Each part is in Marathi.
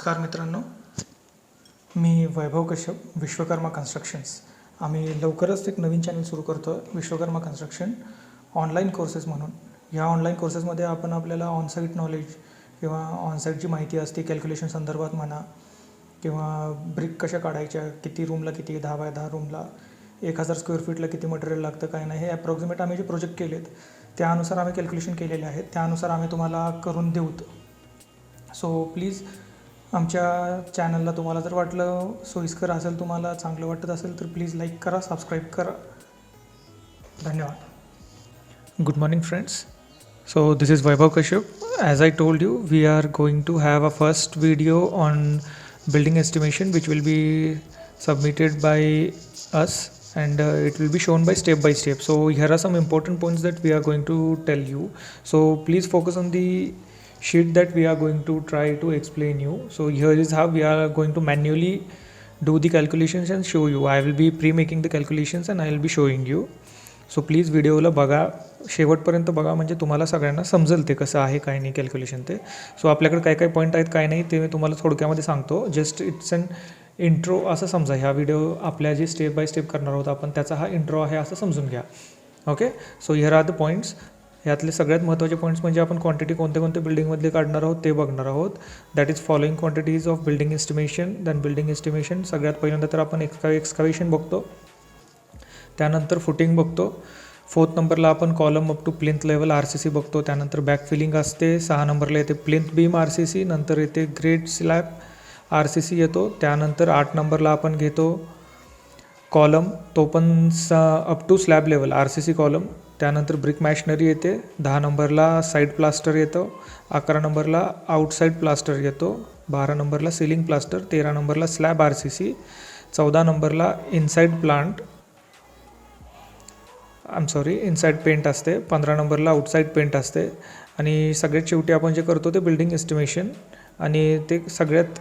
नमस्कार मित्रांनो, मी वैभव कश्यप, विश्वकर्मा कन्स्ट्रक्शन्स. आम्ही लवकरच एक नवीन चॅनल सुरू करतो आहे, विश्वकर्मा कन्स्ट्रक्शन ऑनलाईन कोर्सेस म्हणून. ह्या ऑनलाईन कोर्सेसमध्ये आपण आपल्याला ऑनसाईट नॉलेज किंवा ऑनसाईटची माहिती असते कॅल्क्युलेशन संदर्भात म्हणा, किंवा ब्रिक कशा काढायच्या, किती रूमला किती 10 बाय 10 रूमला 1000 स्क्वेअर फीटला किती मटेरियल लागतं काय नाही, हे ॲप्रॉक्सिमेट आम्ही जे प्रोजेक्ट केलेत त्यानुसार आम्ही कॅल्क्युलेशन केलेले आहेत, त्यानुसार आम्ही तुम्हाला करून देऊत. सो प्लीज आमच्या चॅनलला तुम्हाला जर वाटलं सोयीस्कर असेल, तुम्हाला चांगलं वाटत असेल तर प्लीज लाईक करा, सबस्क्राईब करा. धन्यवाद. Good morning friends. So this is Vaibhav Kashyap. As I told you, we are going to have a first video on building estimation which will be submitted by us, and it will be shown by step. So here are some important points that we are going to tell you. So please focus on the sheet that we are going to try to explain you. So here is how we are going to manually do the calculations and show you. I will be pre-making the calculations and I will be showing you. So please व्हिडिओला बघा, शेवटपर्यंत बघा, म्हणजे तुम्हाला सगळ्यांना समजेल ते कसं आहे काय नाही कॅल्क्युलेशन ते. सो आपल्याकडे काय काय पॉईंट आहेत काय नाही ते मी तुम्हाला थोडक्यामध्ये सांगतो. जस्ट इट्स अन इंट्रो असं समजा. ह्या व्हिडिओ आपल्या जे स्टेप बाय स्टेप करणार आहोत आपण त्याचा हा इंट्रो आहे असं समजून घ्या. Okay. So here are the points. ह्यातले सगळ्यात महत्त्वाचे पॉईंट्स म्हणजे आपण क्वांटिटी कोणते बिल्डिंगमधले काढणार आहोत ते बघणार आहोत. That is following quantities of building estimation. Then building estimation सगळ्यात पहिल्यांदा तर आपण एक्सकावेशन बघतो, त्यानंतर फुटिंग बघतो. 4th नंबरला आपण column up to plinth level RCC बघतो. त्यानंतर बॅक फिलिंग असते. 6 नंबरला येते प्लिंथ बीम RCC. नंतर येते ग्रेड स्लॅब RCC येतो. त्यानंतर 8 नंबरला आपण घेतो कॉलम, तो पण up to slab level RCC column. त्यानंतर ब्रिक मॅशनरी येते. 10 नंबरला साईड प्लास्टर येतो. 11 नंबरला आउटसाईड प्लास्टर येतो. 12 नंबरला सिलिंग प्लास्टर. 13 नंबरला स्लॅब RCC. 14 नंबरला इनसाईड प्लांट इनसाईड पेंट असते. 15 नंबरला आउटसाईड पेंट असते. आणि सगळ्यात शेवटी आपण जे करतो ते बिल्डिंग एस्टिमेशन, आणि ते सगळ्यात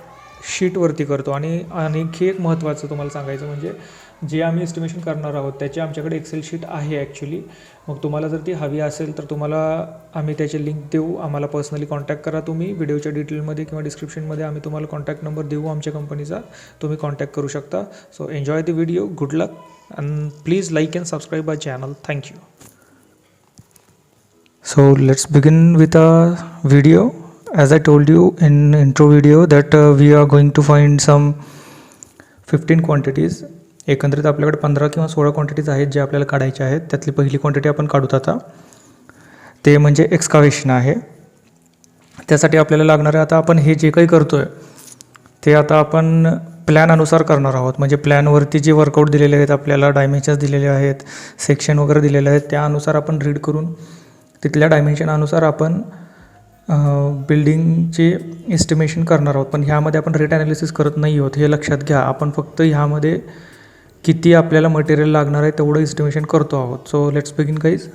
शीटवरती करतो. आणि आणखी एक महत्त्वाचं तुम्हाला सांगायचं म्हणजे जे आम्ही एस्टिमेशन करणार आहोत त्याची आमच्याकडे एक्सेल शीट आहे ॲक्च्युली. मग तुम्हाला जर ती हवी असेल तर तुम्हाला आम्ही त्याचे लिंक देऊ. आम्हाला पर्सनली कॉन्टॅक्ट करा तुम्ही. व्हिडिओच्या डिटेलमध्ये किंवा डिस्क्रिप्शनमध्ये आम्ही तुम्हाला कॉन्टॅक्ट नंबर देऊ आमच्या कंपनीचा, तुम्ही कॉन्टॅक्ट करू शकता. So enjoy the video. Good luck and please like and subscribe our channel. Thank you. So let's begin with a video. As I told you in intro video that we are going to find some 15 quantities. एकंदरीत आपल्याकडे 15 किंवा 16 क्वांटिटीज आहेत जे आपल्याला काढायचे आहेत. त्यातली पहिली क्वांटिटी आपण काढूत आता, ते म्हणजे एक्सकावेशन आहे. त्यासाठी आपल्याला लागणार आहे, आता आपण हे जे काही करतो आहे ते आता आपण प्लॅन अनुसार करणार आहोत. म्हणजे प्लॅनवरती जे वर्कआउट दिलेले आहेत आपल्याला, डायमेन्शन्स दिलेले आहेत, सेक्शन वगैरे दिलेले आहेत, त्यानुसार आपण रीड करून तिथल्या डायमेन्शनानुसार आपण बिल्डिंगचे एस्टिमेशन करणार आहोत. पण ह्यामध्ये आपण रेट ॲनालिसिस करत नाही आहोत, हे लक्षात घ्या. आपण फक्त ह्यामध्ये किती आपल्याला मटेरियल लागणार आहे तेवढं एस्टिमेशन करतो आहोत. So let's begin guys.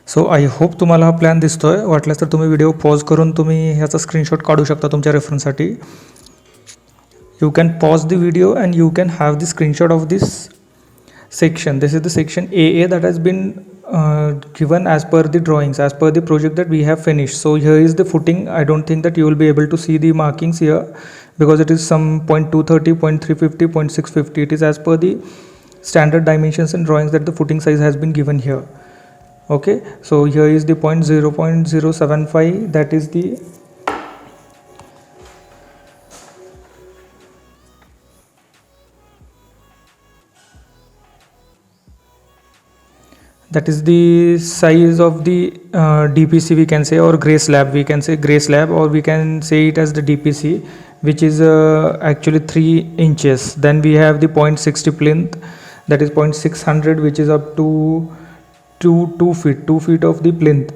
So I hope तुम्हाला हा प्लॅन दिसतो आहे. वाटल्यास तर तुम्ही व्हिडिओ पॉज करून तुम्ही ह्याचा स्क्रीनशॉट काढू शकता तुमच्या रेफरन्ससाठी. You can pause the video and you can have the screenshot of this section. This is the section AA that has been given as per the drawings, as per the project that we have finished. So here is the footing. I don't think that you will be able to see the markings here because it is some 0.230, 0.350, 0.650. It is as per the standard dimensions and drawings that the footing size has been given here. Okay, so here is the 0.075, that is the size of the DPC we can say, or gray slab we can say, gray slab, or we can say it as the DPC, which is actually 3 inches. Then we have the 0.60 plinth, that is 0.600, which is up to 2 feet of the plinth.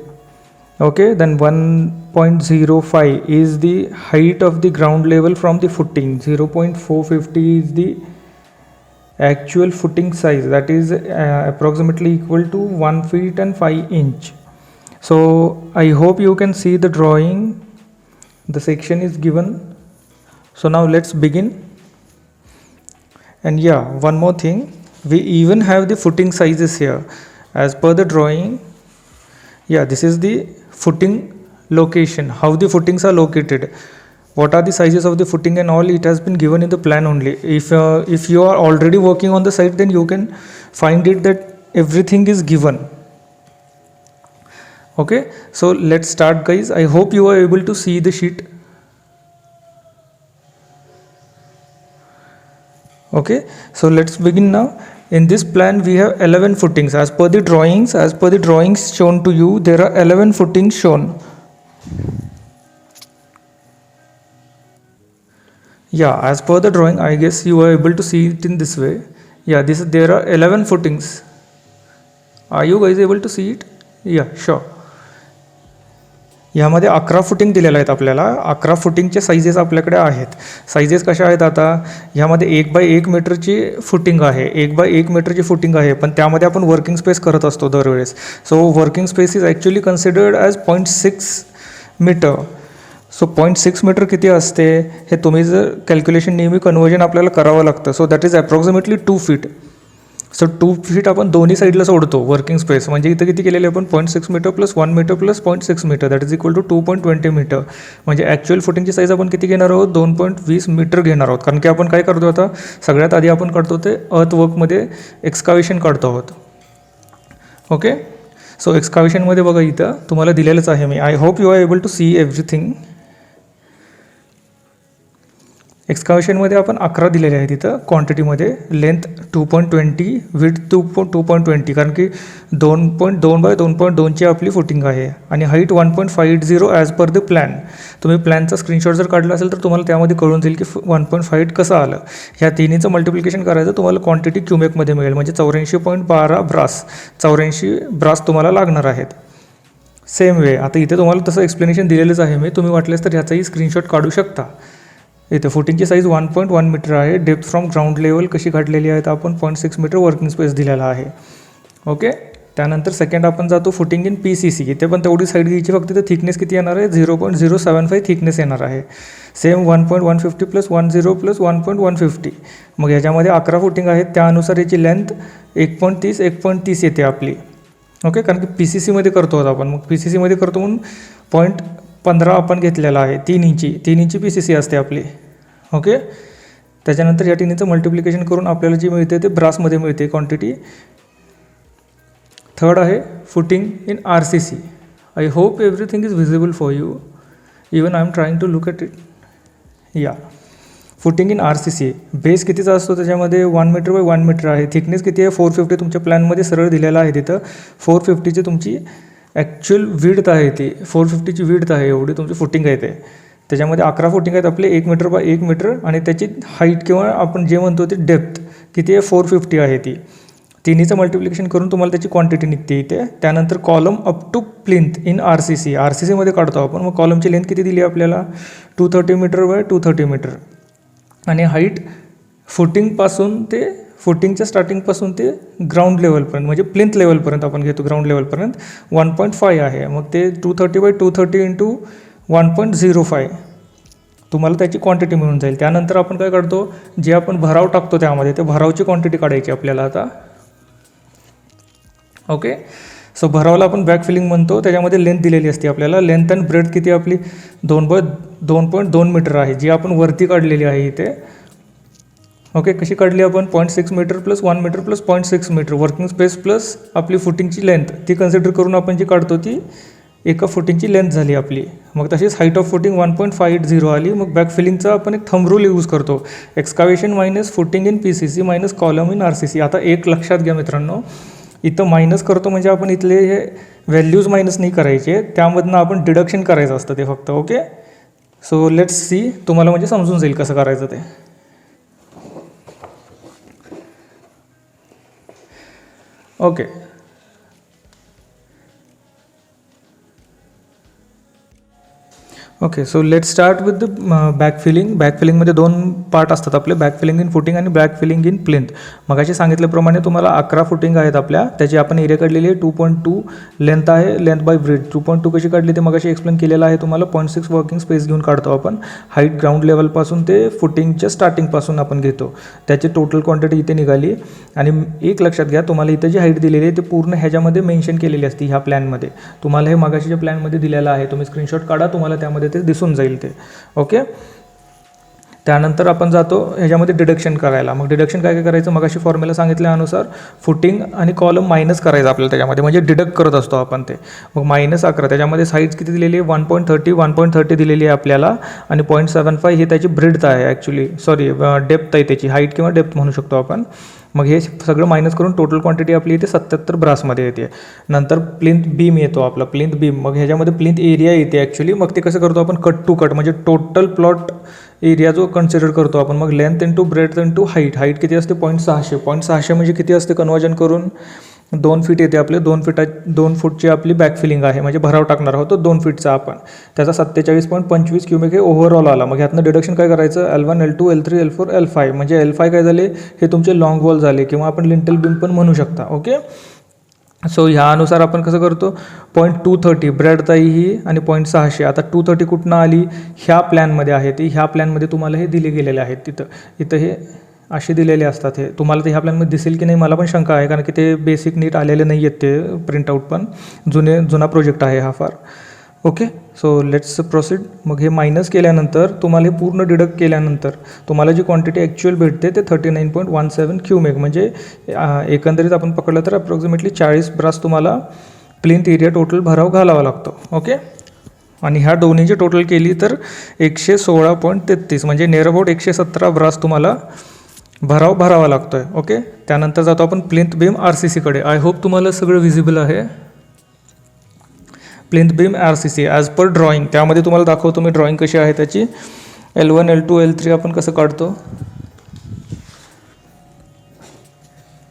Okay, then 1.05 is the height of the ground level from the footing. 0.450 is the actual footing size, that is approximately equal to 1 feet and 5 inch. So I hope you can see the drawing the section is given. So now let's begin. And yeah, one more thing, we even have the footing sizes here as per the drawing. Yeah, this is the footing location, how the footings are located, what are the sizes of the footing and all. It has been given in the plan only. If you are already working on the site, then you can find it that everything is given. Okay, so let's start guys. I hope you are able to see the sheet. Okay, so let's begin now. In this plan we have 11 footings as per the drawings. As per the drawings shown to you, there are 11 footings shown. Yeah, as per the drawing, I guess you are able to see it in this way. Yeah, there are 11 footings. Are you guys able to see it? Yeah, sure. यामध्ये 11 फुटिंग दिलेल्या आहेत आपल्याला. 11 फुटिंगचे साईजेस आपल्याकडे आहेत. साईजेस कशा आहेत आता, ह्यामध्ये 1 बाय 1 मीटरची फुटिंग आहे, 1 बाय 1 मीटरची फुटिंग आहे, पण त्यामध्ये आपण वर्किंग स्पेस करत असतो दरवेळेस. So working space is actually considered as 0.6 metre. So 0.6 metre किती असते हे तुम्ही जर कॅल्क्युलेशन नेहमी कन्वर्जन आपल्याला करावं लागतं. So that is approximately 2 feet. So 2 feet आपण दोन्ही साईडला सोडतो वर्किंग स्पेस. म्हणजे इथं किती केलेले आपण 0.6 metre plus 1 metre plus 0.6 metre, that is equal to 2.20 metre. म्हणजे ॲक्च्युअल फुटिंगची साईज आपण किती घेणार आहोत, 2.20 मीटर घेणार आहोत. कारण की आपण काय करतो आता, सगळ्यात आधी आपण काढतो ते अर्थ वर्कमध्ये एक्सकावेशन काढतो आहोत. ओके, सो एक्सकावेशनमध्ये बघा इथं तुम्हाला दिलेलंच आहे मी. I hope you are able to see everything. एक्सकावेशनमध्ये आपण 11 दिलेले आहेत इथं क्वांटिटीमध्ये. लेंथ 2.20, विड्थ 2.20, कारण की 2.2 बाय 2.2ची आपली फुटिंग आहे. आणि height 1.50 as per the plan. तुम्ही प्लॅनचा स्क्रीनशॉट जर काढला असेल तर तुम्हाला त्यामध्ये कळून जाईल की 1.5 कसं आलं. ह्या तिन्हीचं मल्टिप्लिकेशन करायचं, तुम्हाला क्वांटिटी क्युमेकमध्ये मिळेल. म्हणजे 84.12 ब्रास, 84 ब्रास तुम्हाला लागणार आहेत. सेम वे आता इथे तुम्हाला तसं एक्सप्लेनेशन दिलेलंच आहे मी. तुम्ही वाटलेस तर ह्याचाही स्क्रीनशॉट काढू शकता. इथे फुटिंगची साईज 1.1 मीटर आहे. डेप्थ फ्रॉम ग्राउंड लेवल कशी काढलेली आहे तर आपण 0.6 मीटर वर्किंग स्पेस दिलेला आहे. ओके, त्यानंतर सेकंड आपण जातो फुटिंग इन PCC. इथे पण तेवढी साईड घ्यायची, फक्त इथे थिकनेस किती येणार आहे, 0.075 थिकनेस येणार आहे. Same 1.150 plus 10 plus 1.150. मग ह्याच्यामध्ये 11 फुटिंग आहेत, त्यानुसार याची लेंथ 1.30 येते आपली. ओके, कारण की PCCमध्ये करतो आहोत आपण. मग PCCमध्ये करतो म्हणून 0.15 आपण घेतलेला आहे. 3 इंची PCC असते आपली. ओके, त्याच्यानंतर या तिन्हीचं मल्टिप्लिकेशन करून आपल्याला जी मिळते ते ब्रासमध्ये मिळते क्वांटिटी. थर्ड आहे footing in RCC. I hope everything is visible for you. Even I am trying to look at it. या फुटिंग इन RCC बेस कितीचा असतो, त्याच्यामध्ये 1 मीटर बाय 1 मीटर आहे. थिकनेस किती आहे, 450. तुमच्या प्लॅनमध्ये सरळ दिलेला आहे तिथं 450ची तुमची ॲक्च्युअल विड्थ आहे. ती 450ची विड्थ आहे, एवढी तुमची फुटिंग आहे ते. त्याच्यामध्ये 11 फुटिंग आहेत आपले 1 मीटर बाय 1 मीटर. आणि त्याची हाईट किंवा आपण जे म्हणतो ते डेप्थ किती आहे, 450 आहे ती. तिन्हीचं मल्टिप्लिकेशन करून तुम्हाला त्याची क्वांटिटी निघते इथे. त्यानंतर column up to plinth in RCCमध्ये काढतो आपण. मग कॉलमची लेंथ किती दिली आपल्याला, 230 मीटर बाय 230 मीटर. आणि हाईट फुटिंगपासून ते फुटिंगच्या स्टार्टिंगपासून ते ग्राउंड लेवलपर्यंत, म्हणजे प्लिंथ लेवलपर्यंत आपण घेतो, ग्राउंड लेवलपर्यंत 1.5 आहे. मग ते 230 बाय 230 इंटू 1.05 तुम्हाला त्याची क्वांटिटी मिळून जाईल. त्यानंतर आपण काय काढतो, जे आपण भराव टाकतो त्यामध्ये, ते भरावची क्वांटिटी काढायची आपल्याला आता. ओके, सो भरावला आपण बॅक फिलिंग म्हणतो. त्याच्यामध्ये लेंथ दिलेली असते आपल्याला. लेंथ अँड ब्रेड किती आपली 2.2 मीटर आहे, जी आपण वरती काढलेली आहे इथे. ओके, कशी काढली आपण, 0.6 metre plus 1 metre plus 0.6 metre working space plus आपली फुटिंगची लेंथ, ती कन्सिडर करून आपण जी काढतो ती एका फुटिंगची लेंथ झाली आपली. मग तशीच हाईट ऑफ फुटिंग 1.50 आली. मग बॅक फिलिंगचा आपण एक थंब रूल यूज करतो, excavation minus footing in PCC minus column in RCC. आता एक लक्षात घ्या मित्रांनो, इथं मायनस करतो म्हणजे आपण इथले हे व्हॅल्यूज मायनस नाही करायचे, त्यामधनं आपण डिडक्शन करायचं असतं ते फक्त. ओके, सो लेट्स सी, तुम्हाला म्हणजे समजून जाईल कसं करायचं ते. Okay, okay, so let start with the back filling. Back फिलिंगमध्ये 2 पार्ट असतात आपले, बॅक फिलिंग इन फुटिंग आणि बॅक फिलिंग इन प्लिंथ. मगाशी सांगितल्याप्रमाणे तुम्हाला 11 फुटिंग आहेत आपल्या, त्याची आपण एरिया काढलेली आहे 2.2, लेंथ आहे लेंथ बाय ब्रेड 2.2 कशी काढली ते मगाशी एक्सप्लेन केलेलं आहे तुम्हाला. 0.6 वर्किंग स्पेस घेऊन काढतो आपण. हाईट ग्राउंड लेवलपासून ते फुटिंगच्या स्टार्टिंगपासून आपण घेतो. त्याची टोटल क्वांटिटी इथे निघाली. आणि एक लक्षात घ्या, तुम्हाला इथं जी हाईट दिलेली आहे ते पूर्ण ह्याच्यामध्ये मेन्शन केलेली असते ह्या प्लॅनमध्ये. तुम्हाला हे मगाशीच्या प्लॅनमध्ये दिलेलं आहे, तुम्ही स्क्रीनशॉट काढा, तुम्हाला त्यामध्ये ते दिसून जाईल ते. ओके, त्यानंतर आपण जातो ह्याच्यामध्ये डिडक्शन करायला. मग डिडक्शन काय काय करायचं, मगाशी फॉर्म्युला सांगितल्यानुसार फुटिंग आणि कॉलम मायनस करायचं आपल्याला त्याच्यामध्ये, म्हणजे डिडक्ट करत असतो आपण ते. मग -11 त्याच्यामध्ये साईज किती दिलेली आहे 1.30 दिलेली आहे आपल्याला. आणि 0.75 ही त्याची ब्रेड्थ आहे ॲक्च्युली, सॉरी डेप्थ आहे त्याची, हाईट किंवा डेप्थ म्हणू शकतो आपण. मग हे सगळं मायनस करून टोटल क्वांटिटी आपली इथे 77 ब्रासमध्ये येते. नंतर प्लिंथ बीम येतो आपला, प्लिंथ बीम. मग ह्याच्यामध्ये प्लिंथ एरिया येते ॲक्च्युली. मग ते कसं करतो आपण, कट टू कट, म्हणजे टोटल प्लॉट एरिया जो कन्सिडर करतो आपण. मग length into breadth into height. Height किती असते 600 म्हणजे किती असते कन्वर्जन करून 2 फीट येते आपले. 2 फूटची आपली बॅक फिलिंग आहे, म्हणजे भराव टाकणार आहोत तो 2 फीटचा आपण. त्याचा 47.25 क्युबिक हे ओव्हरऑल आला. मग ह्यातनं डिडक्शन काय करायचं, L1 L2 L3 L4 L5, म्हणजे L5 काय झाले, हे तुमचे लॉंग वॉल झाले किंवा आपण लिंटल बीम पण म्हणू शकता. ओके, सो ह्यानुसार आपण कसं करतो, 0.230 ब्रेड आहे ही आणि 0.600. आता 230 कुठनं आली, ह्या प्लॅनमध्ये आहे ती. ह्या प्लॅनमध्ये तुम्हाला हे दिले गेलेले आहेत. इथं हे असे दिलेले असतात. हे तुम्हाला ते ह्या प्लॅनमध्ये दिसेल की नाही मला पण शंका आहे, कारण की ते बेसिक नीट आलेले नाही आहेत ते प्रिंटआउट, पण जुना प्रोजेक्ट आहे हा फार. Okay, so let's proceed. मग हे मायनस केल्यानंतर तुम्हाला हे पूर्ण डिडक्ट केल्यानंतर तुम्हाला जी क्वांटिटी ॲक्च्युअल भेटते ते 39.17 क्युबिक, म्हणजे एकंदरीत आपण पकडलं तर अप्रॉक्सिमेटली 40 ब्रास तुम्हाला प्लिंथ एरिया टोटल भराव घालावा लागतो. ओके, आणि ह्या दोन्हीची टोटल केली तर 116.33, म्हणजे नियर अबाउट 117 ब्रास तुम्हाला भरावा लागतो आहे. ओके, त्यानंतर जातो आपण प्लिंथ बीम RCCकडे. आय होप तुम्हाला सगळं विजिबल आहे. Plinth beam RCC as per drawing, त्यामध्ये तुम्हाला दाखवतो मी ड्रॉईंग कशी आहे त्याची. L1 L2 L3 आपण कसं काढतो,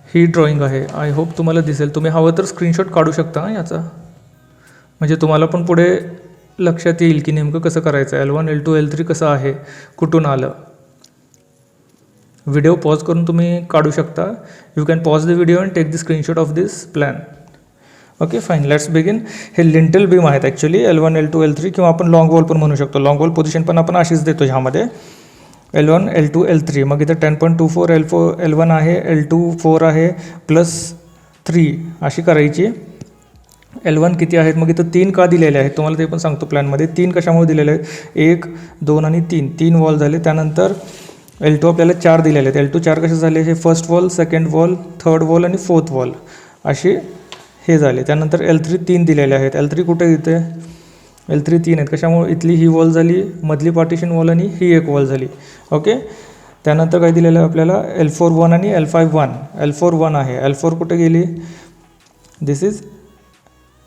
ही ड्रॉईंग आहे. आय होप तुम्हाला दिसेल. तुम्ही हवं तर स्क्रीनशॉट काढू शकता याचा, म्हणजे तुम्हाला पण पुढे लक्षात येईल की नेमकं कसं करायचं. L1 L2 L3 कसं आहे, कुठून आलं. व्हिडिओ पॉज करून तुम्ही काढू शकता. You can pause the video and take the screenshot of this plan. Okay fine, let's begin. हे लिंटल बीम आहेत ॲक्च्युली L1 L2 L3, किंवा आपण लॉंग वॉल पण म्हणू शकतो. लॉंग वॉल पोझिशन पण आपण अशीच देतो ह्यामध्ये, L1 L2 L3. मग इथं 10.24 L1 आहे, L2 4 आहे, +3 अशी करायची. L1 किती आहेत, मग इथं 3 का दिलेले आहेत तुम्हाला ते पण सांगतो प्लॅनमध्ये. 3 कशामुळे दिलेले आहेत, 1 2 आणि 3 वॉल झाले. त्यानंतर L2 आपल्याला 4 दिलेले आहेत. L2 4 कसे झाले, हे first wall, second wall, third wall आणि फोर्थ वॉल असे हे झाले. त्यानंतर L3 3 दिलेले आहेत. L3 कुठे येते, L3 3 आहेत. कशामुळे, इथली ही वॉल झाली, मधली पार्टिशन वॉल आणि ही एक वॉल झाली. ओके, त्यानंतर काय दिलेलं आहे आपल्याला, L4 1 आणि L5 1. L4 1 आहे, L4 कुठे गेली, दिस इज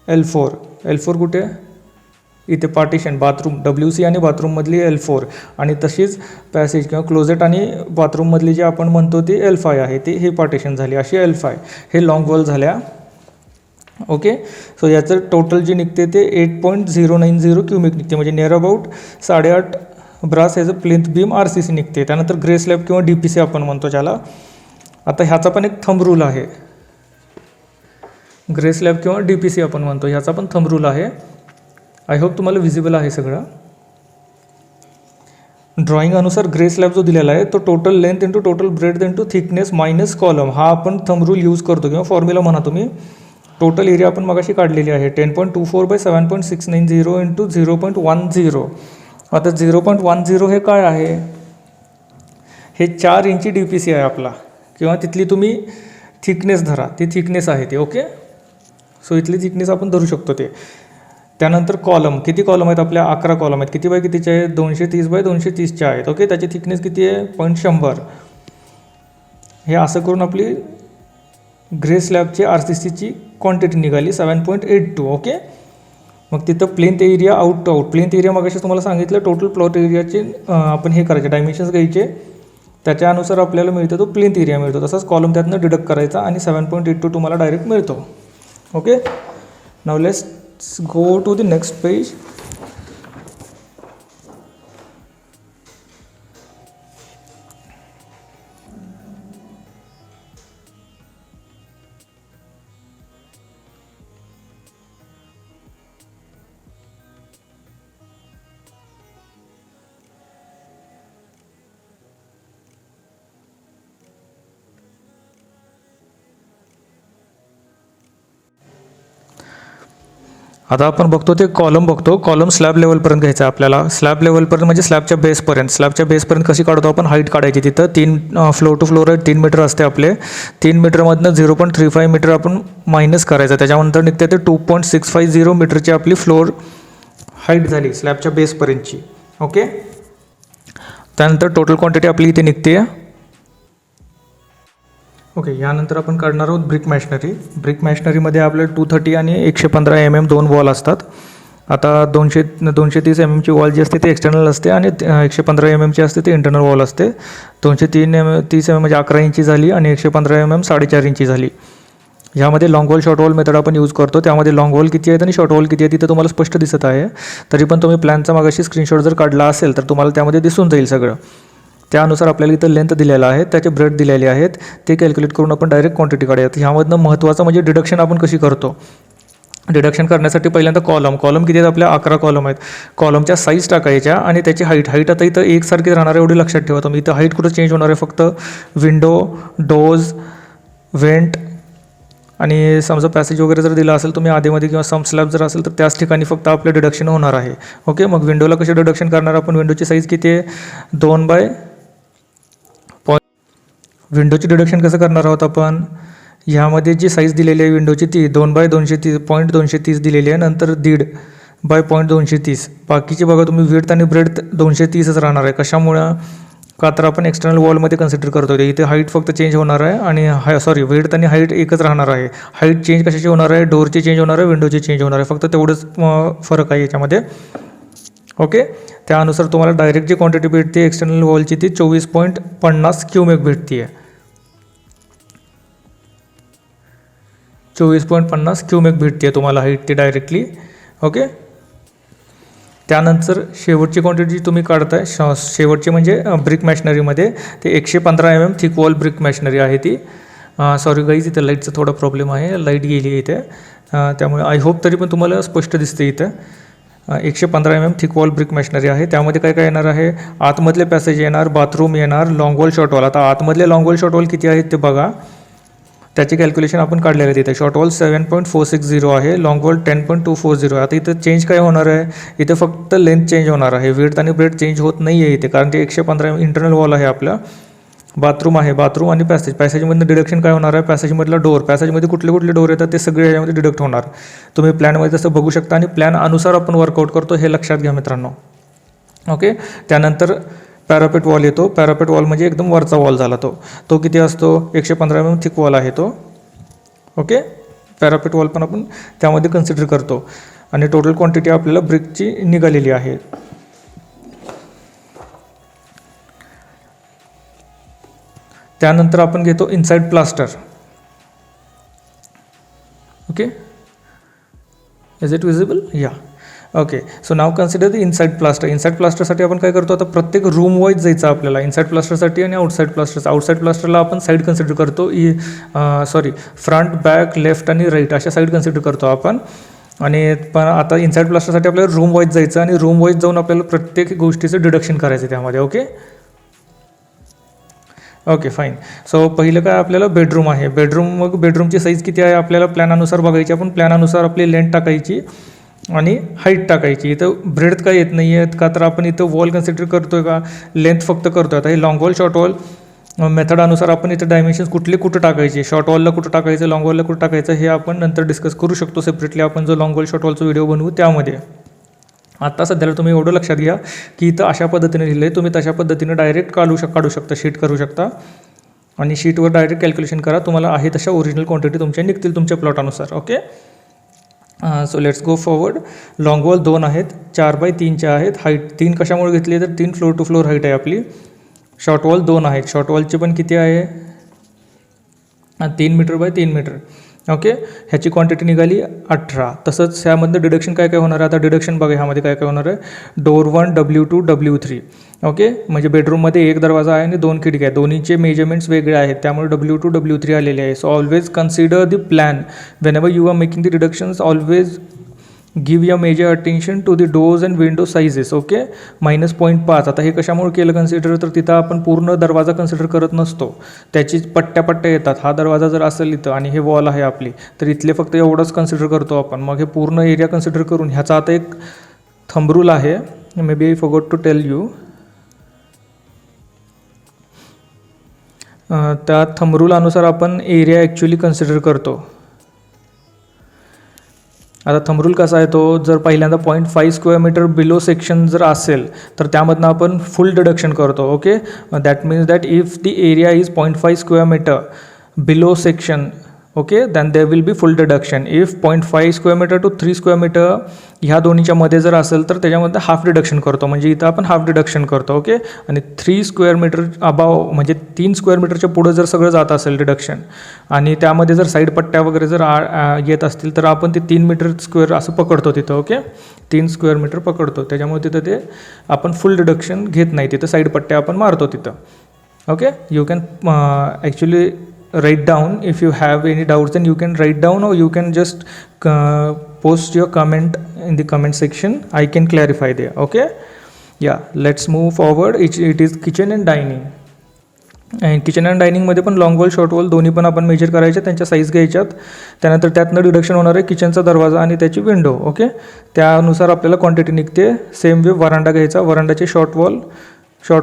L4 कुठे, इथे पार्टिशन बाथरूम WC आणि बाथरूममधली L4, आणि तशीच पॅसेज किंवा क्लोजेट आणि बाथरूममधली जी आपण म्हणतो ती L5 आहे, ती हे पार्टिशन झाली अशी L5. हे लॉंग वॉल झाल्या. ओके, सो याचं टोटल जे निघते ते 8.090 क्युबिक निघते, म्हणजे नियर अबाउट 8.5 ब्रास ह्याचं प्लिंथ बीम RCC निघते. त्यानंतर ग्रे स्लॅब किंवा DPC आपण म्हणतो ज्याला. आता ह्याचा पण एक थंब रूल आहे, ग्रे स्लॅब किंवा DPC आपण म्हणतो, ह्याचा पण थंब रूल आहे. आय होप तुम्हाला विजिबल आहे सगळं. ड्रॉईंग अनुसार ग्रे स्लॅब जो दिलेला आहे तो total length into total breadth into thickness minus column, हा आपण थंब रूल यूज करतो किंवा फॉर्म्युला म्हणा तुम्ही. टोटल एरिया आपण मगाशी काढलेली आहे 10.24 बाय 7.690 इंटू 0.10. आता 0.10 हे काय आहे, हे 4 इंची DPC आहे आपला, किंवा तिथली तुम्ही थिकनेस धरा, ती थिकनेस आहे ती. ओके, सो इथली थिकनेस आपण धरू शकतो ते. त्यानंतर कॉलम, किती कॉलम आहेत आपल्या, 11 कॉलम आहेत. किती बाय कितीचे आहेत, 230 बाय 230चे आहेत. ओके, त्याची थिकनेस किती आहे, 0.100. हे असं करून आपली ग्रे स्लॅबची RCCची क्वांटिटी निघाली 7.82. ओके, मग तिथं plinth area out to out. Plinth area मगाशी तुम्हाला सांगितलं, टोटल प्लॉट एरियाचे आपण हे करायचे, डायमेन्शन्स घ्यायचे, त्याच्यानुसार आपल्याला मिळतो तो प्लेंथ एरिया मिळतो. तसाच कॉलम त्यातनं डिडक्ट करायचा आणि 7.82 तुम्हाला डायरेक्ट मिळतो. Okay, now let's go to the next page. आता आपण बघतो ते कॉलम बघतो. कॉलम स्लॅब लेवलपर्यंत घ्यायचा आपल्याला. स्लॅब लेवलपर्यंत म्हणजे स्लॅबच्या बेसपर्यंत. स्लॅबच्या बेसपर्यंत कशी काढतो आपण? हाईट काढायची. तिथं 3 फ्लोर टू फ्लोर 3 मीटर असते आपले. 3 मीटरमधनं 0.35 मीटर आपण मायनस करायचं. त्याच्यानंतर निघते ते 2.650 मीटरची आपली फ्लोर हाईट झाली स्लॅबच्या बेसपर्यंतची. ओके. त्यानंतर टोटल क्वांटिटी आपली इथे निघते. ओके. यानंतर आपण काढणार आहोत ब्रिक मॅशनरी. ब्रिक मॅशनरीमध्ये आपले 230 आणि 115 mm दोन वॉल असतात. आता 230 mm ची वॉल जी असते ती एक्सटर्नल असते आणि 115 mm ची असते ती इंटरनल वॉल असते. 230 mm म्हणजे 11 इंची झाली आणि 115 mm 4.5 इंची झाली. ह्यामध्ये long wall short wall method आपण यूज करतो. त्यामध्ये लॉंग वॉल किती आहेत आणि शॉर्ट वॉल किती आहे तिथं तुम्हाला स्पष्ट दिसत आहे. तरी पण तुम्ही प्लॅनचा मागाशी स्क्रीनशॉट जर काढला असेल तर तुम्हाला त्यामध्ये दिसून जाईल सगळं. त्यानुसार आपल्याला इथं लेंथ दिलेला आहे, त्याचे ब्रेड दिलेले आहेत, ते कॅल्क्युलेट करून आपण डायरेक्ट क्वांटिटी काढूयात. ह्यामधनं महत्त्वाचं म्हणजे डिडक्शन आपण कशी करतो. डिडक्शन करण्यासाठी पहिल्यांदा कॉलम किती आहेत आपल्या? 11 कॉलम आहेत. कॉलमच्या साईज टाकायच्या आणि त्याची हाईट आता इथं एकसारखी राहणार एवढी लक्षात ठेवा तुम्ही. इथं हाईट कुठं चेंज होणार आहे? फक्त विंडो, डोज, व्हेंट आणि समजा पॅसेज वगैरे जर दिला असेल तुम्ही आधीमध्ये किंवा सम स्लॅब जर असेल तर त्याच ठिकाणी फक्त आपलं डिडक्शन होणार आहे. ओके. मग विंडोला कशी डिडक्शन करणार आपण? विंडोची साईज किती आहे? 2 विंडोची डिडक्शन कसं करणार आहोत आपण? ह्यामध्ये जी साईज दिलेली आहे विंडोची ती 2/230 दिलेली आहे. नंतर 1.5/230. बाकीची बघा तुम्ही विड्थ आणि ब्रेडथ 230च राहणार आहे. कशामुळं? का तर आपण एक्सटर्नल वॉलमध्ये कन्सिडर करतो. इथे हाईट फक्त चेंज होणार आहे आणि विड्थ आणि हाईट एकच राहणार आहे. हाईट चेंज कशाची होणार आहे? डोअरची चेंज होणार आहे, विंडोची चेंज होणार आहे. फक्त तेवढंच फरक आहे याच्यामध्ये. ओके. त्यानुसार तुम्हाला डायरेक्ट जी क्वांटिटी भेटते एक्सटर्नल वॉलची ती 24.50 क्यूमेक भेटते आहे. 24.50 क्यूमेक भेटते आहे तुम्हाला हाईट ती डायरेक्टली. ओके. त्यानंतर शेवटची क्वांटिटी तुम्ही काढताय शेवटची म्हणजे ब्रिक मॅशनरीमध्ये ते 115 mm थिक वॉल ब्रिक मॅशनरी आहे ती. सॉरी गाईज, इथे लाईटचा थोडा प्रॉब्लेम आहे, लाईट गेली आहे इथे, त्यामुळे आय होप तरी पण तुम्हाला स्पष्ट दिसते इथं. 115 mm थिक वॉल ब्रिक मॅशनरी आहे. त्यामध्ये काय काय येणार आहे? आतमधले पॅसेज येणार, बाथरूम येणार, लॉंग वॉल शॉर्ट वॉल. आता आतमधले लॉंग वॉल शॉर्ट वॉल किती आहेत ते बघा. त्याची कॅल्क्युलेशन आपण काढलेलं आहे तिथे. शॉर्ट वॉल 7.460 आहे, लॉंग वॉल 10.240 आहे. आता इथं चेंज काय होणार आहे? इथे फक्त लेंथ चेंज होणार आहे, विड्थ आणि ब्रेड चेंज होत नाही आहे इथे, कारण ते 115 इंटरनल वॉल आहे आपलं. बाथरूम आहे, बाथरूम आणि पॅसेजमधनं डिडक्शन काय होणार आहे? पॅसेजमधला डोअर, पॅसेजमध्ये कुठले कुठले डोअर येतात ते सगळे ह्याच्यामध्ये डिडक्ट होणार. तुम्ही प्लॅनमध्ये तसं बघू शकता आणि प्लॅन अनुसार आपण वर्कआउट करतो हे लक्षात घ्या मित्रांनो. ओके. त्यानंतर पॅरापेट वॉल येतो. पॅरापेट वॉल म्हणजे एकदम वरचा वॉल झाला तो किती असतो? 115 mm थिक वॉल आहे तो. ओके. पॅरापेट वॉल पण आपण त्यामध्ये कन्सिडर करतो आणि टोटल क्वांटिटी आपल्याला ब्रिकची निघालेली आहे. त्यानंतर आपण घेतो inside plaster. Okay. Is it visible? Yeah. Okay. So now consider the inside plaster. Inside प्लास्टरसाठी आपण काय करतो? आता प्रत्येक रूम वाईज जायचं आपल्याला इनसाइड प्लास्टरसाठी आणि आउटसाईड प्लास्टर. आउटसाईड प्लास्टरला आपण साईड कन्सिडर करतो. फ्रंट, बॅक, लेफ्ट आणि राईट अशा साईड कन्सिडर करतो आपण. आणि पण आता इनसाइड प्लास्टरसाठी आपल्याला रूम वाईज जायचं आणि रूम वाईज जाऊन आपल्याला प्रत्येक गोष्टीचं डिडक्शन करायचं त्यामध्ये. ओके. Okay fine. सो पहिलं काय आपल्याला बेडरूम आहे. मग बेडरूमची साईज किती आहे आपल्याला प्लॅनानुसार बघायची. आपण प्लॅनानुसार आपली लेंथ टाकायची आणि हाईट टाकायची. इथं ब्रेडथ काय येत नाही आहेत का तर आपण इथं वॉल कन्सिडर करतो आहे का, लेंथ फक्त करतो आहे. आता हे लॉंग वॉल शॉर्ट वॉल मेथडानुसार आपण इथं डायमेन्शन्स कुठे टाकायचे, शॉर्ट वॉलला कुठं टाकायचं, लॉंग वॉलला कुठं टाकायचं हे आपण नंतर डिस्कस करू शकतो सेपरेटली. आपण जो लॉंग वॉल शॉर्ट वॉलचा व्हिडिओ बनवू त्यामध्ये. आता सध्याला तुम्ही एवढं लक्षात घ्या की इथं अशा पद्धतीने लिहिलं आहे, तुम्ही तशा पद्धतीने डायरेक्ट काढू शकता, शीट करू शकता आणि शीटवर डायरेक्ट कॅल्क्युलेशन करा. तुम्हाला आहे तशा ओरिजिनल क्वांटिटी तुमच्या निघतील तुमच्या प्लॉटानुसार. Okay. So let's go forward. Long wall 2 आहेत, 4x3 आहेत. हाईट 3 कशामुळे घेतली तर 3 फ्लोर टू फ्लोर हाईट आहे आपली. शॉर्ट वॉल 2 आहेत. शॉर्ट वॉलची पण किती आहे? 3 मीटर बाय 3 मीटर. ओके. ह्याची क्वांटिटी निघाली 18. तसंच ह्यामधलं डिडक्शन काय काय होणार आहे? आता डिडक्शन बघा ह्यामध्ये काय काय होणार आहे. Door 1, W2, W3. ओके. म्हणजे बेडरूममध्ये एक दरवाजा आहे आणि 2 खिडक्या आहे. दोन्हीचे मेजरमेंट्स वेगळे आहेत त्यामुळे W2, W3 आलेले आहे. So always consider the plan whenever you are making the deductions. Always give ya major attention to the doors and window sizes. Okay, -0.5. आता हे कशामुळे केलं कन्सिडर, तर तिथं आपण पूर्ण दरवाजा कन्सिडर करत नसतो, त्याची पट्ट्या पट्ट्या येतात. हा दरवाजा जर असेल इथं आणि हे वॉल आहे आपली, तर इथले फक्त एवढंच कन्सिडर करतो आपण. मग हे पूर्ण एरिया कन्सिडर करून ह्याचा आता एक थंब रूल आहे, maybe I forgot to tell you. त्या थंब रूल अनुसार आपण एरिया ॲक्च्युली कन्सिडर करतो. आता थंब रूल कसा आहे तो, जर पहिल्यांदा 0.5 स्क्वेअर मीटर बिलो सेक्शन जर असेल तर त्यामधनं आपण फुल डिडक्शन करतो. Okay, that means that if the area is 0.5 square metre below section, okay, then there will be full deduction. If 0.5 square metre to 3 square metre ह्या दोन्हीच्या मध्ये जर असेल तर त्याच्यामध्ये हाफ डिडक्शन करतो, म्हणजे इथं आपण हाफ डिडक्शन करतो. ओके, आणि 3 स्क्वेअर मीटर अबाव म्हणजे 3 स्क्वेअर मीटरच्या पुढं जर सगळं जात असेल डिडक्शन आणि त्यामध्ये जर साईड पट्ट्या वगैरे जर येत असतील तर आपण ते 3 मीटर स्क्वेअर असं पकडतो तिथं. ओके, 3 स्क्वेअर मीटर पकडतो, त्याच्यामुळे तिथं ते आपण फुल डिडक्शन घेत नाही, तिथं साईड पट्ट्या आपण मारतो तिथं. Okay, you can actually write down if you have any doubts, then you can write down or you can just post your comment in the comment section. I can clarify there. Okay, yeah, let's move forward. It is kitchen and dining. आणि किचन अँड डायनिंगमध्ये पण लॉंग वॉल शॉर्ट वॉल दोन्ही पण आपण मेजर करायचे, त्यांच्या साईज घ्यायच्यात. त्यानंतर त्यातनं डिडक्शन होणार आहे किचनचा दरवाजा आणि त्याची विंडो. ओके, त्यानुसार आपल्याला क्वांटिटी निघते. सेम वे वरांडा घ्यायचा, वरांड्याचे शॉर्ट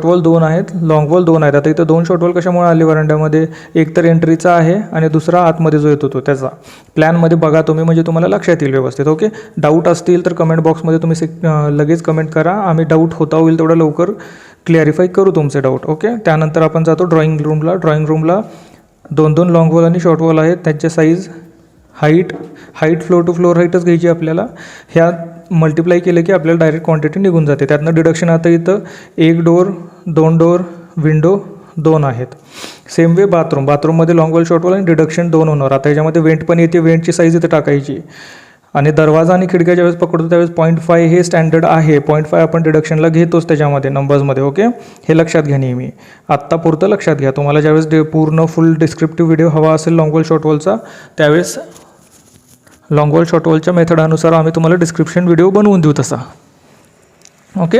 वॉल 2 आहेत, लॉंग वॉल 2 आहेत. आता इथं 2 शॉर्ट वॉल कशामुळे आले वरांड्यामध्ये, एक तर एंट्रीचा आहे आणि दुसरा आतमध्ये जो येतो तो त्याचा. प्लॅनमध्ये बघा तुम्ही, म्हणजे तुम्हाला लक्षात येईल व्यवस्थित. ओके, डाऊट असतील तर कमेंट बॉक्समध्ये तुम्ही लगेच कमेंट करा, आम्ही डाऊट होता होईल तेवढं लवकर क्लिअरिफाय करू तुमचे डाऊट. ओके, त्यानंतर आपण जातो ड्रॉइंग रूमला 2 लॉंग वॉल आणि शॉर्ट वॉल आहेत, त्यांचे size height floor to floor हाईटच घ्यायची आपल्याला. ह्या मल्टिप्लाय केलं की आपल्याला डायरेक्ट क्वांटिटी निघून जाते. त्यातनं डिडक्शन आता इथं 1 डोर 2 डोर विंडो 2 आहेत. सेम वे बाथरूममध्ये लॉंग वॉल शॉर्ट वॉल आणि डिडक्शन 2 होणार. आता ह्याच्यामध्ये वेंट पण येते, वेंटची साईज इथं टाकायची. आणि दरवाजा आणि खिडक्या ज्यावेळेस पकडतो त्यावेळेस 0.5 हे स्टँडर्ड आहे. 0.5 आपण डिडक्शनला घेतोच त्याच्यामध्ये नंबर्समध्ये. ओके, हे लक्षात घ्या नेहमी, आत्तापुरतं लक्षात घ्या. तुम्हाला ज्यावेळेस पूर्ण फुल डिस्क्रिप्टिव्ह व्हिडिओ हवा असेल लॉंग वॉल शॉर्ट वॉलचा, त्यावेळेस लॉंग वॉल शॉर्ट वॉलच्या मेथडानुसार आम्ही तुम्हाला डिस्क्रिप्शन व्हिडिओ बनवून देऊ तसा. ओके,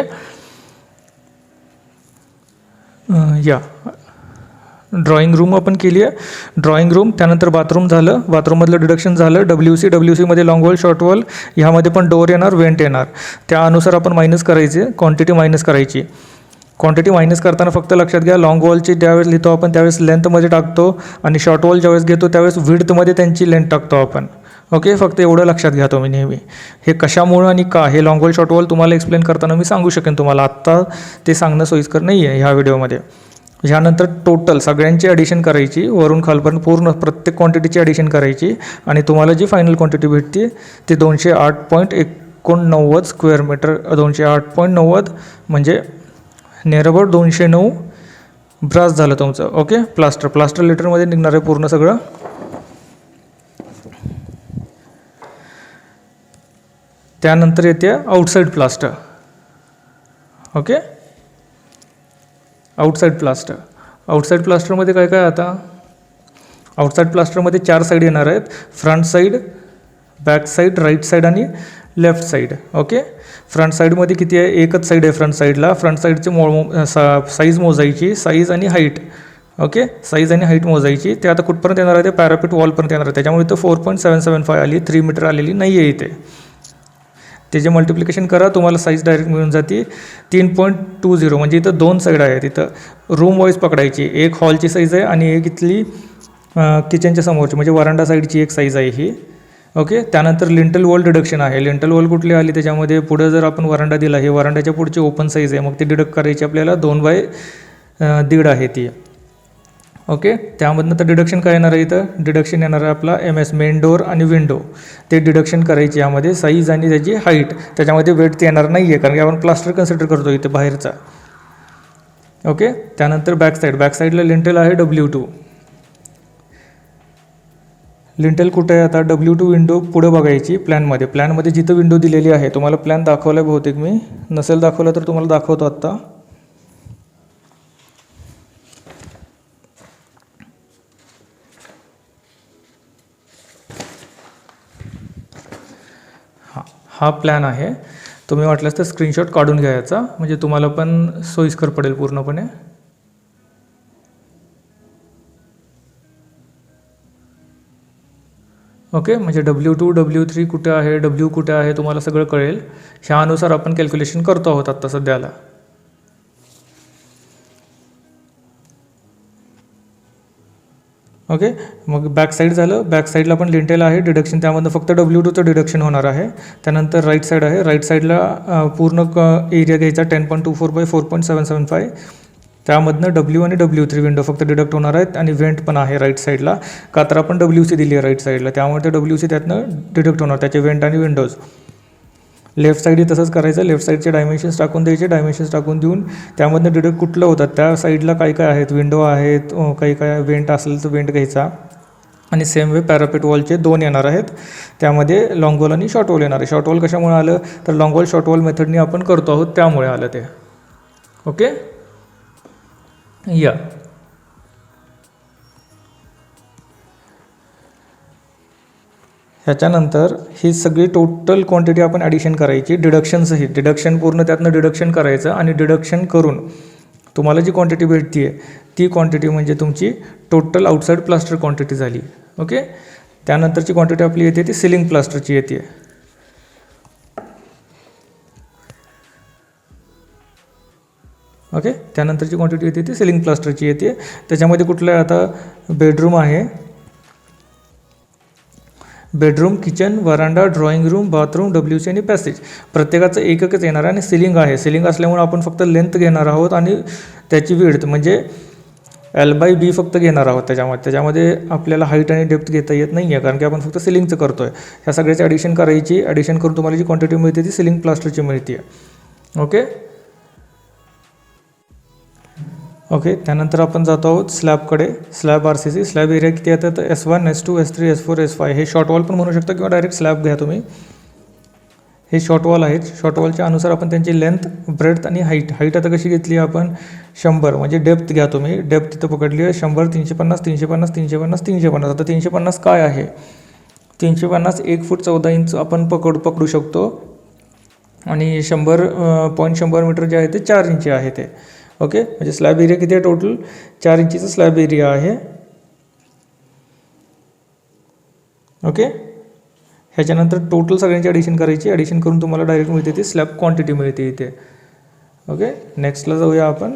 या ड्रॉइंग रूम आपण केली आहे. ड्रॉइंग रूम, त्यानंतर बाथरूम झालं, बाथरूममधलं डिडक्शन झालं. डब्ल्यू मध्ये लॉंग वॉल शॉर्ट वॉल, ह्यामध्ये पण डोअर येणार, वेंट येणार. त्यानुसार आपण मायनस करायचे, क्वांटिटी मायनस करायची. क्वांटिटी मायनस करताना फक्त लक्षात घ्या, लॉंग वॉलची ज्यावेळेस लिहितो आपण त्यावेळेस लेंथमध्ये टाकतो आणि शॉर्ट वॉल ज्यावेळेस घेतो त्यावेळेस विड्थमध्ये त्यांची लेंथ टाकतो आपण. ओके, फक्त एवढं लक्षात घ्या तुम्ही नेहमी. हे कशामुळं आणि का, हे लॉंग वॉल शॉर्ट वॉल तुम्हाला एक्सप्लेन करताना मी सांगू शकेन तुम्हाला, आत्ता ते सांगणं सोयीस्कर नाही आहे ह्या व्हिडिओमध्ये. ह्यानंतर टोटल सगळ्यांची ॲडिशन करायची, वरून खालपर्यंत पूर्ण प्रत्येक क्वांटिटीची ॲडिशन करायची आणि तुम्हाला जी फायनल क्वांटिटी भेटते ते 208.89 स्क्वेअर मीटर. 208.90 म्हणजे नियर अबाउट 209 ब्रास झालं तुमचं. ओके, प्लास्टर लिटरमध्ये निघणार आहे पूर्ण सगळं. त्यानंतर येते आउटसाईड प्लास्टर. ओके, आउटसाईड प्लास्टरमध्ये काय काय, आता आउटसाईड प्लास्टरमध्ये 4 साईड येणार आहेत, front side, back side, right side आणि लेफ्ट साईड. ओके, फ्रंट साईडमध्ये किती आहे, एकच साईड आहे फ्रंट साईडला. फ्रंट साईडची साईज मोजायची, साईज आणि हाईट. ओके, साईज आणि हाईट मोजायची. ते आता कुठपर्यंत येणार आहे, ते पॅरापेट वॉलपर्यंत येणार आहे. त्याच्यामुळे इथं 4.775 आली, 3 मीटर आलेली नाही आहे इथे. त्याचे मल्टिप्लिकेशन करा, तुम्हाला साईज डायरेक्ट मिळून जाते 3.20. म्हणजे इथं 2 साईड आहेत. इथं रूम वाईज पकडायची, एक हॉलची साईज आहे आणि एक इथली किचनच्या समोरची म्हणजे वरांडा साईडची एक साईज आहे ही. ओके, त्यानंतर लिंटल वॉल डिडक्शन आहे. लिंटल वॉल कुठली आली, त्याच्यामध्ये पुढं जर आपण वरांडा दिला, हे वरांड्याच्या पुढची ओपन साईज आहे, मग ती डिडक्ट करायची आपल्याला 2/1.5 आहे ती. ओके, त्यामधनं तर डिडक्शन काय येणार आहे, इथं डिडक्शन येणार आहे आपला MS मेन डोअर आणि विंडो, ते डिडक्शन करायची. यामध्ये साईज आणि त्याची हाईट, त्याच्यामध्ये वेट येणार नाही आहे कारण की आपण प्लास्टर कन्सिडर करतो इथे बाहेरचा. ओके, त्यानंतर बॅक साईडला लिंटेल आहे W2. लिंटेल कुठे आहे आता, W2 विंडो पुढे बघायची प्लॅनमध्ये जिथं विंडो दिलेली आहे. तुम्हाला प्लॅन दाखवला बहुतेक मी, नसेल दाखवला तर तुम्हाला दाखवतो आत्ता. हा प्लॅन आहे. तुम्ही वाटल्यास तर स्क्रीनशॉट काढून घ्या याचा, म्हणजे तुम्हाला पण सोयीस्कर पडेल पूर्णपणे. ओके, म्हणजे W2 W3 कुठे आहे, W कुठे आहे, तुम्हाला सगळं कळेल. ह्यानुसार आपण कॅल्क्युलेशन करतो आहोत आत्ता सध्याला. ओके, मग बॅक साईड झालं. बॅक साईडला पण लिंटेल आहे, डिडक्शन त्यामधनं फक्त W2चं डिडक्शन होणार आहे. त्यानंतर राईट साईड आहे. राईट साईडला पूर्ण एरिया घ्यायचा 10.24/4.775. त्यामधनं W आणि W3 विंडो फक्त डिडक्ट होणार आहेत आणि व्हेंट पण आहे राईट साईडला. का तर आपण WC दिली आहे राईट साईडला, त्यामुळे ते WC त्यातनं डिडक्ट होणार, त्याचे व्हेंट आणि विंडोज. लेफ्ट साईडही तसंच करायचं. लेफ्ट साईडचे डायमेन्शन्स टाकून द्यायचे. डायमेन्शन्स टाकून देऊन त्यामधनं डिडक्ट कुठलं होतात, त्या साईडला काय काय आहेत, विंडो आहेत, काही काय व्हेंट असेल तर व्हेंट घ्यायचा. आणि सेम वे पॅरापेट वॉलचे 2 येणार आहेत. त्यामध्ये लॉंग वॉल आणि शॉर्ट वॉल येणार आहे. शॉर्ट वॉल कशामुळे आलं तर लॉंग वॉल शॉर्ट वॉल मेथडनी आपण करतो आहोत, त्यामुळे आलं ते. ओके या ह्याच्यानंतर ही सगळी टोटल क्वांटिटी आपण ॲडिशन करायची, डिडक्शनसहित. डिडक्शन पूर्ण त्यातनं डिडक्शन करायचं आणि डिडक्शन करून तुम्हाला जी क्वांटिटी भेटते आहे ती क्वांटिटी म्हणजे तुमची टोटल आउटसाईड प्लास्टर क्वांटिटी झाली. ओके, त्यानंतरची क्वांटिटी आपली येते ती सिलिंग प्लास्टरची येते. ओके, त्यानंतरची क्वांटिटी येते ती सिलिंग प्लास्टरची येते. त्याच्यामध्ये कुठलं आहे आता, बेडरूम आहे, बेडरूम, किचन, वरांडा, ड्रॉइंग रूम, बाथरूम, WC आणि पॅसेज. प्रत्येकाचं एकच येणार आहे आणि सिलिंग आहे. सिलिंग असल्यामुळे आपण फक्त लेंथ घेणार आहोत आणि त्याची विड्थ म्हणजे L/B फक्त घेणार आहोत. त्याच्यामध्ये आपल्याला हाईट आणि डेप्थ घेता येत नाही आहे, कारण की आपण फक्त सिलिंगचं करतो आहे. ह्या सगळ्याची ॲडिशन करायची. ॲडिशन करून तुम्हाला जी क्वांटिटी मिळते ती सिलिंग प्लास्टरची मिळते. ओके ओके, त्यानंतर आपण जातो आहोत स्लॅबकडे. Slab RCC. स्लॅब एरिया किती येतात तर S1 S2 S3 S4 S5. हे शॉर्ट वॉल पण म्हणू शकता किंवा डायरेक्ट स्लॅब घ्या तुम्ही. हे शॉर्ट वॉल आहेत. शॉर्ट वॉलच्या अनुसार आपण त्यांची लेंथ, ब्रेड्थ आणि हाईट आता कशी घेतली आपण 100, म्हणजे डेप्थ घ्या तुम्ही. डेप्थ तिथं पकडली आहे 100, 350, 350, 350, 350. आता 350 काय आहे, 350 1 फूट 14 इंच आपण पकडू शकतो. आणि 100 मीटर जे आहे ते 4 इंची आहे ते. ओके, म्हणजे स्लॅब एरिया किती आहे टोटल 4 इंचीचा स्लॅब एरिया आहे. ओके, ह्याच्यानंतर टोटल सगळ्यांची ॲडिशन करायची. ॲडिशन करून तुम्हाला डायरेक्ट मिळते ती स्लॅब क्वांटिटी मिळते इथे. ओके, नेक्स्टला जाऊया आपण.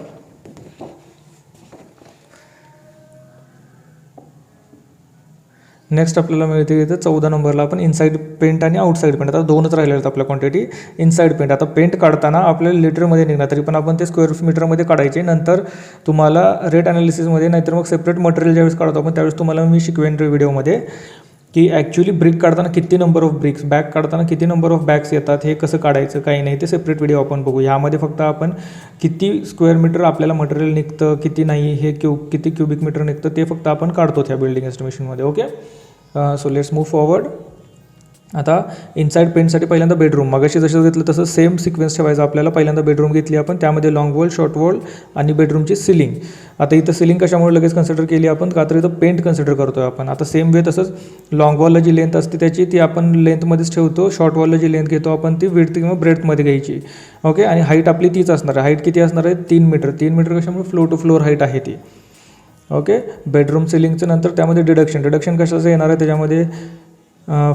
नेक्स्ट आपल्याला मिळते इथं 14 नंबरला आपण इनसाईड पेंट आणि आउटसाईड पेंट. आता 2च राहिलेले आहेत आपल्या क्वांटिटी. इनसाईड पेंट, आता पेंट काढताना आपल्याला लिटरमध्ये निघणार, तरी पण आपण ते स्क्वेअर मीटरमध्ये काढायचे. नंतर तुम्हाला रेट ॲनालिसिसमध्ये, नाहीतर मग सेपरेट मटेरियल ज्यावेळेस काढतो आपण त्यावेळेस तुम्हाला मी शिकवेन व्हिडिओमध्ये की ॲक्च्युली ब्रिक काढताना किती नंबर ऑफ ब्रिक्स, बॅग काढताना किती नंबर ऑफ बॅग्स येतात, हे कसं काढायचं काही नाही, ते सेपरेट व्हिडिओ आपण बघू. ह्यामध्ये फक्त आपण किती स्क्वेअर मीटर आपल्याला मटेरियल निघतं किती नाही, हे किती क्युबिक मीटर निघतं ते फक्त आपण काढतो त्या बिल्डिंग एस्टिमेशनमध्ये. Okay, so let's move forward. आता इनसाईड पेंटसाठी पहिल्यांदा बेडरूम, मगाशी जसं घेतलं तसं सेम सिक्वेन्स ठेवायचा आपल्याला. पहिल्यांदा बेडरूम घेतली आपण, त्यामध्ये लॉंग वॉल, शॉर्ट वॉल आणि बेडरूमची सिलिंग. आता इथं सिलिंग कशामुळे लगेच कन्सिडर केली आपण, का तर इथं पेंट कन्सिडर करतो आहे आपण. आता सेम वे तसंच लॉंग वॉलला जी लेंथ असते ती आपण लेंथमध्येच ठेवतो. शॉर्ट वॉलला जी लेंथ घेतो आपण ती विड्थ किंवा ब्रेडथमध्ये घ्यायची. ओके, आणि हाईट आपली तीच असणार आहे. हाईट किती असणार आहे 3 मीटर. 3 मीटर कशामुळे फ्लोर टू फ्लोर हाईट आहे ती. ओके, बेडरूम सिलिंगचं नंतर त्यामध्ये डिडक्शन कशाचं येणार आहे त्याच्यामध्ये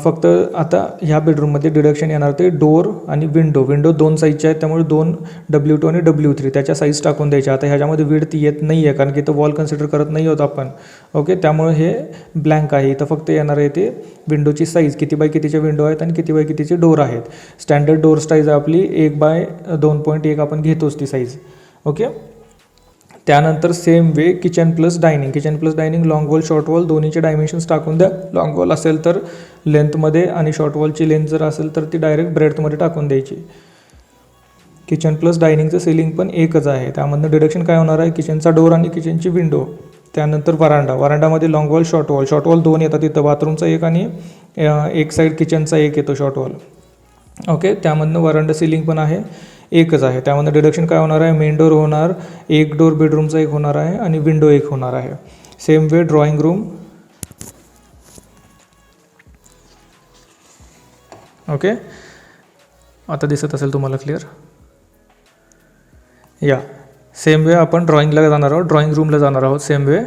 फक्त आता ह्या बेडरूममध्ये डिडक्शन येणार ते डोअर आणि विंडो 2 साईजचे आहेत, त्यामुळे 2 W2 आणि W3 त्याच्या साईज टाकून द्यायच्या. आता ह्याच्यामध्ये विड्थ येत नाही आहे कारण की इथं वॉल कन्सिडर करत नाही आहोत आपण. ओके, त्यामुळे हे ब्लँक आहे. इथं फक्त येणार आहे ते विंडोची साईज, किती बाय कितीचे विंडो आहेत आणि किती बाय कितीचे डोअर आहेत. स्टँडर्ड डोअर साईज आपली 1/2.1 आपण घेतोच ती साईज. ओके, त्यानंतर same way kitchen plus dining, long wall, short wall दोन्हीचे डायमेन्शन्स टाकून द्या. लॉंग वॉल असेल तर लेंथमध्ये आणि शॉर्ट वॉलची लेंथ जर असेल तर ती डायरेक्ट ब्रेडथमध्ये टाकून द्यायची. किचन प्लस डायनिंगचं सिलिंग पण एकच आहे. त्यामधनं डिडक्शन काय होणार आहे, किचनचा डोअर आणि किचनची विंडो. त्यानंतर वरांडामध्ये लॉंग वॉल, शॉर्ट वॉल 2 येतात तिथं, बाथरूमचा एक आणि एक साईड किचनचा एक येतो शॉर्ट वॉल. ओके, त्यामधनं वरांडा सिलिंग पण आहे एकच आहे. त्यामध्ये डिडक्शन काय होणार आहे, मेन डोअर होणार, एक डोअर बेडरूमचा एक होणार आहे आणि विंडो एक होणार आहे. Same way drawing room. Okay, आता दिसत असेल तुम्हाला क्लिअर. या सेम वे आपण ड्रॉइंगला जाणार आहोत, ड्रॉइंग रूमला जाणार आहोत. सेम वे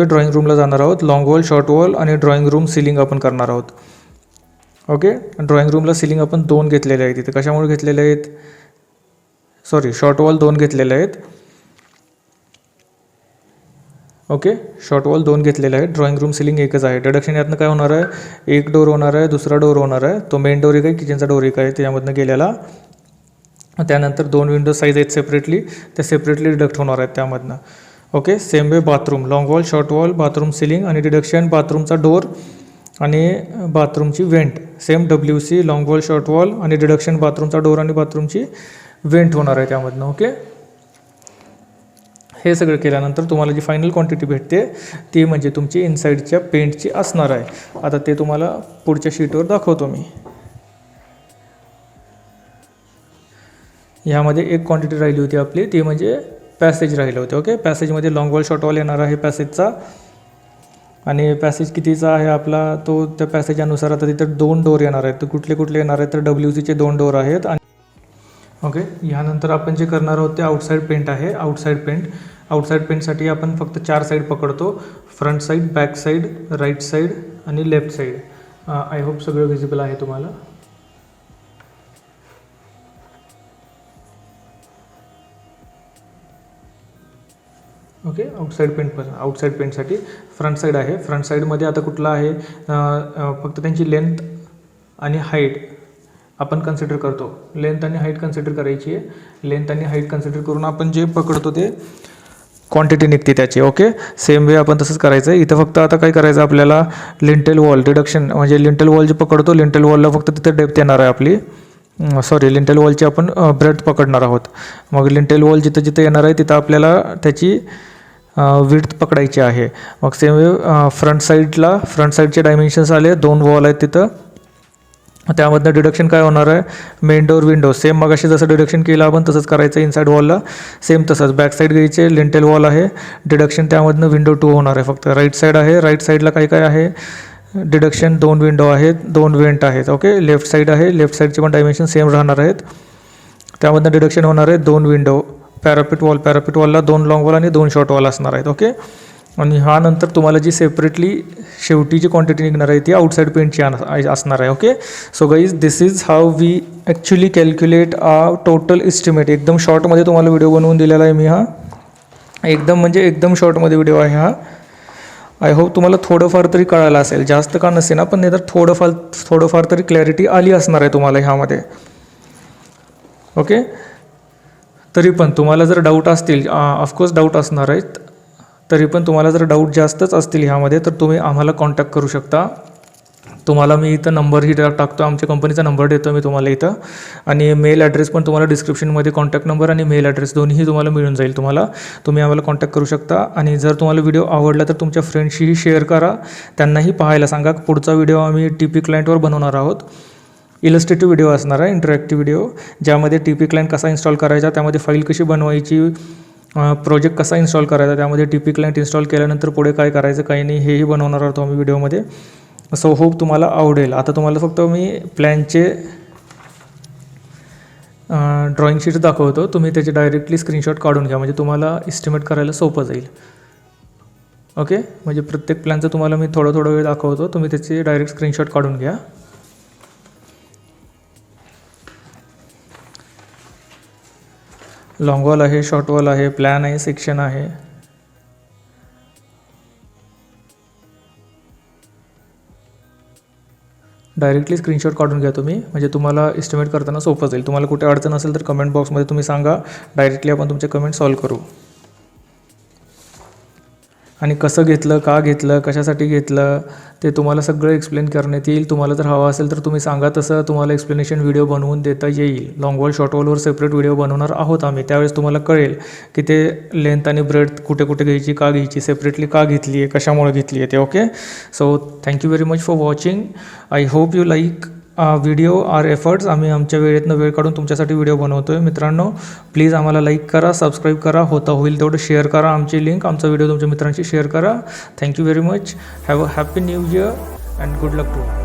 ड्रॉइंग रूमला जाणार आहोत. लॉंग वॉल, शॉर्ट वॉल आणि ड्रॉइंग रूम सिलिंग आपण करणार आहोत. ओके, ड्रॉइंग रूमला सिलिंग आपण 2 घेतलेले आहेत. इथे कशामुळे घेतलेले आहेत, सॉरी शॉर्ट वॉल 2 घेतलेले आहेत. ओके, शॉर्ट वॉल 2 घेतलेले आहेत. ड्रॉइंग रूम सिलिंग एकच आहे. डिडक्शन यातनं काय होणार आहे, एक डोर होणार आहे, दुसरा डोर होणार आहे. तो मेन डोर एक आहे, किचनचा डोर एक आहे, त्याच्यामधनं गेलेला. त्यानंतर 2 विंडो साईज आहेत सेपरेटली, त्या सेपरेटली डिडक्ट होणार आहेत त्यामधनं. Okay, same way bathroom, long wall, short wall, bathroom ceiling आणि डिडक्शन बाथरूमचा डोर आणि बाथरूमची vent. Same WC, long wall, short wall आणि डिडक्शन बाथरूमचा डोर आणि बाथरूमची वेंट होणार आहे त्यामधनं. ओके, हे सगळं केल्यानंतर तुम्हाला जी फायनल क्वांटिटी भेटते ती म्हणजे तुमची इनसाईडच्या पेंटची असणार आहे. आता ते तुम्हाला पुढच्या शीटवर दाखवतो मी. ह्यामध्ये एक क्वांटिटी राहिली होती आपली, ती म्हणजे पॅसेज राहिलं होतं. ओके, पॅसेजमध्ये लॉंग वॉल, शॉर्ट वॉल येणार आहे पॅसेजचा. आणि पॅसेज कितीचा आहे आपला, तो त्या पॅसेजनुसार आता तिथं 2 डोर येणार आहेत. तर कुठले कुठले येणार आहेत, तर WCचे 2 डोर आहेत. आणि ओके, ह्यानंतर आपण जे करणार आहोत ते आउटसाईड पेंट आहे. आउटसाईड पेंटसाठी आपण फक्त 4 साईड पकडतो, front side, back side, right side आणि लेफ्ट साईड. आय होप सगळं विजिबल आहे तुम्हाला. ओके, आउटसाईड पेंटसाठी फ्रंट साईड आहे. फ्रंट साईडमध्ये आता कुठला आहे, फक्त त्यांची लेंथ आणि हाईट आपण कन्सिडर करतो. लेंथ आणि हाईट कन्सिडर करायची आहे. लेंथ आणि हाईट कन्सिडर करून आपण जे पकडतो ते क्वांटिटी निघते त्याची. ओके, सेम वे आपण तसंच करायचं आहे. इथं फक्त आता काय करायचं आपल्याला, लिंटेल वॉल डिडक्शन म्हणजे लिंटेल वॉल जे पकडतो, लिंटेल वॉलला फक्त तिथं डेप्थ येणार आहे आपली. सॉरी, लिंटेल वॉलची आपण ब्रेथ पकडणार आहोत. मग लिंटेल वॉल जिथं जिथं येणार आहे तिथं आपल्याला त्याची विड्थ पकडायची आहे. मग सेम वे फ्रंट साईडचे डायमेन्शन्स आले, 2 वॉल आहेत तिथं. त्यामधनं डिडक्शन काय होणार आहे, मेन डोर, विंडो. सेम मग असे जसं डिडक्शन केलं आपण तसंच करायचं. इनसाईड वॉलला सेम तसंच. बॅक साईड घ्यायचे, लिंटेल वॉल आहे, डिडक्शन त्यामधनं विंडो 2 होणार आहे फक्त. राईट साईड आहे, राईट साईडला काय काय आहे, डिडक्शन 2 विंडो आहेत, 2 वेंट आहेत. ओके, लेफ्ट साईड आहे, लेफ्ट साईडचे पण डायमेन्शन सेम राहणार आहेत. त्यामधनं डिडक्शन होणार आहे 2 विंडो. पॅरापिट वॉलला 2 लॉंग वॉल आणि 2 शॉर्ट वॉल असणार आहेत. ओके, आणि ह्यानंतर तुम्हाला जी सेपरेटली शेवटी जी क्वांटिटी निघणार आहे ती आउटसाईड पेंटची असणार आहे. Okay, so guys this is how we actually calculate total estimate. एकदम शॉर्टमध्ये तुम्हाला व्हिडिओ बनवून दिलेला आहे मी हा. एकदम शॉर्टमध्ये व्हिडिओ आहे हा. आय होप तुम्हाला थोडंफार तरी कळालं असेल, जास्त का नसेल ना, पण नाही तर थोडंफार तरी क्लॅरिटी आली असणार आहे तुम्हाला ह्यामध्ये. ओके, तरी पण तुम्हाला जर डाऊट असतील, ऑफकोर्स डाऊट असणार आहेत, तरी पण तुम्हाला जर डाऊट जास्तच असतील ह्यामध्ये तर तुम्ही आम्हाला कॉन्टॅक्ट करू शकता. तुम्हाला मी इथं नंबरही टाकतो, आमच्या कंपनीचा नंबर देतो मी तुम्हाला इथं. आणि मेल ॲड्रेस पण तुम्हाला डिस्क्रिप्शनमध्ये कॉन्टॅक्ट नंबर आणि मेल ॲड्रेस दोन्ही तुम्हाला मिळून जाईल. तुम्ही आम्हाला कॉन्टॅक्ट करू शकता. आणि जर तुम्हाला व्हिडिओ आवडला तर तुमच्या फ्रेंड्सशीही शेअर करा, त्यांनाही पाहायला सांगा. पुढचा व्हिडिओ आम्ही TP क्लायंटवर बनवणार आहोत. इलस्ट्रेटिव्ह व्हिडिओ असणार आहे, इंटरॅक्टिव्ह व्हिडिओ, ज्यामध्ये TP क्लायंट कसा इन्स्टॉल करायचा, त्यामध्ये फाईल कशी बनवायची, प्रोजेक्ट कसा इन्स्टॉल करायचा, त्यामध्ये TP क्लायंट इन्स्टॉल केल्यानंतर पुढे काय करायचं काही नाही हेही बनवणार आहोत आम्ही व्हिडिओमध्ये. सो होप तुम्हाला आवडेल. आता तुम्हाला फक्त मी प्लॅनचे ड्रॉइंग शीट दाखवतो, तुम्ही त्याचे डायरेक्टली स्क्रीनशॉट काढून घ्या, म्हणजे तुम्हाला इस्टिमेट करायला सोपं जाईल. ओके, म्हणजे प्रत्येक प्लॅनचं तुम्हाला मी थोडं वेळ दाखवतो, तुम्ही त्याचे डायरेक्ट स्क्रीनशॉट काढून घ्या. लॉंग वॉल आहे, शॉर्ट वॉल आहे, प्लॅन आहे, सेक्शन आहे. डायरेक्टली स्क्रीनशॉट काढून घ्या तुम्ही, म्हणजे तुम्हाला इस्टिमेट करताना सोपं जाईल. तुम्हाला कुठे अडचण असेल तर कमेंट बॉक्समध्ये तुम्ही सांगा, डायरेक्टली आपण तुमचे कमेंट सॉल्व्ह करू. आणि कसं घेतलं, का घेतलं, कशासाठी घेतलं ते तुम्हाला सगळं एक्सप्लेन करण्यात येईल. तुम्हाला जर हवं असेल तर तुम्ही सांगा, तसं तुम्हाला एक्सप्लेनेशन व्हिडिओ बनवून देता येईल. लॉंग वॉल, शॉर्ट वॉलवर सेपरेट व्हिडिओ बनवणार आहोत आम्ही, त्यावेळेस तुम्हाला कळेल की ते लेंथ आणि ब्रेथ कुठे कुठे घ्यायची, का घ्यायची, सेपरेटली का घेतली आहे, कशामुळे घेतली आहे ते. Okay, so thank you very much for watching. I hope you like video our efforts. आम्ही आमच्या वेळेतनं वेळ काढून तुमच्यासाठी व्हिडिओ बनवतो आहे. मित्रांनो, प्लीज आम्हाला लाईक करा, सबस्क्राईब करा, होईल तेवढं शेअर करा. आमची लिंक, आमचा व्हिडिओ तुमच्या मित्रांशी शेअर करा. Thank you very much. Have a happy new year and good luck to.